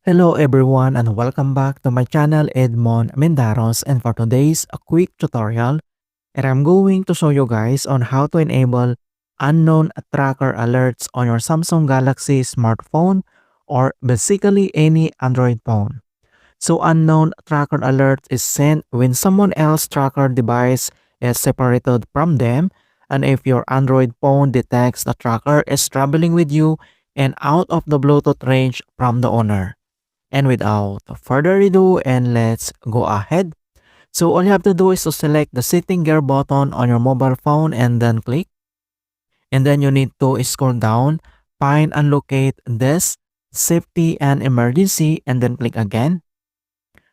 Hello everyone and welcome back to my channel Edmund Mindaros, and for today's a quick tutorial and I'm going to show you guys on how to enable unknown tracker alerts on your Samsung Galaxy smartphone or basically any Android phone. So unknown tracker alert is sent when someone else tracker device is separated from them, and if your Android phone detects the tracker is traveling with you and out of the Bluetooth range from the owner. And without further ado, and let's go ahead. So all you have to do is to select the setting gear button on your mobile phone and then click. And then you need to scroll down, find and locate this safety and emergency and then click again.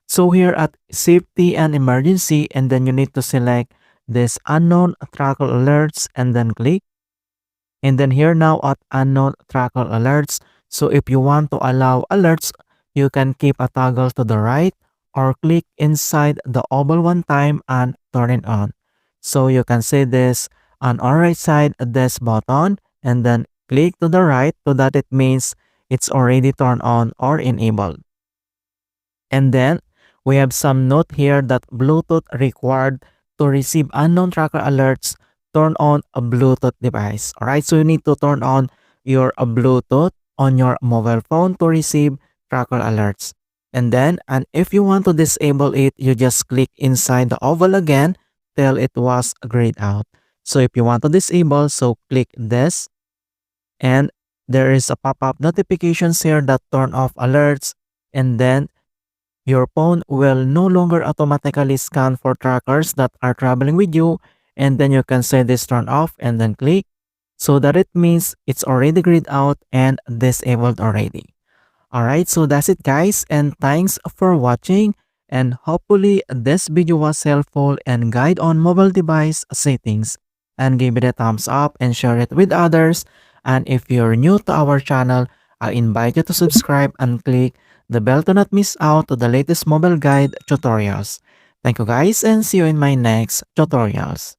So here at safety and emergency, and then you need to select this unknown tracker alerts and then click. And then here now at unknown tracker alerts. So if you want to allow alerts, you can keep a toggle to the right or click inside the oval one time and turn it on. So you can see this on our right side, this button, and then click to the right so that it means it's already turned on or enabled. And then we have some note here that Bluetooth required to receive unknown tracker alerts. Turn on a Bluetooth device. Alright, so you need to turn on your Bluetooth on your mobile phone to receive tracker alerts. And if you want to disable it, you just click inside the oval again till it was grayed out. So if you want to disable, so click this, and there is a pop-up notifications here that turn off alerts, and then your phone will no longer automatically scan for trackers that are traveling with you, and then you can set this turn off and then click so that it means it's already grayed out and disabled already. Alright, so that's it guys, and thanks for watching, and hopefully this video was helpful and guide on mobile device settings, and give it a thumbs up and share it with others. And if you're new to our channel, I invite you to subscribe and click the bell to not miss out to the latest mobile guide tutorials. Thank you guys, and see you in my next tutorials.